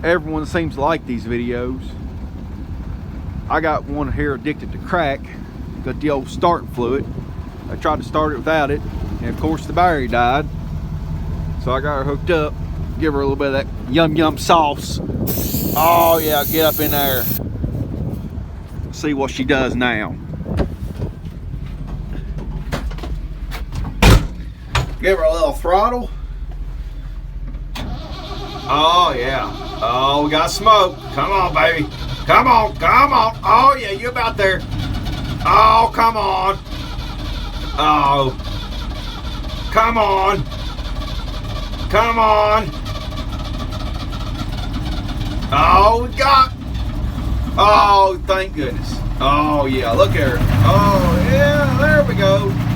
everyone seems to like these videos. I got one here addicted to crack. Got the old starting fluid. I tried to start it without it, and of course the battery died. So I got her hooked up. Give her a little bit of that yum yum sauce. Oh yeah, get up in there. See what she does now. Give her a little throttle. Oh yeah. Oh, we got smoke. Come on, baby. Come on, come on. Oh yeah, you about there. Oh, come on. Oh. Come on. Come on. Oh, we got. Oh, thank goodness. Oh yeah, look at her. Oh yeah, there we go.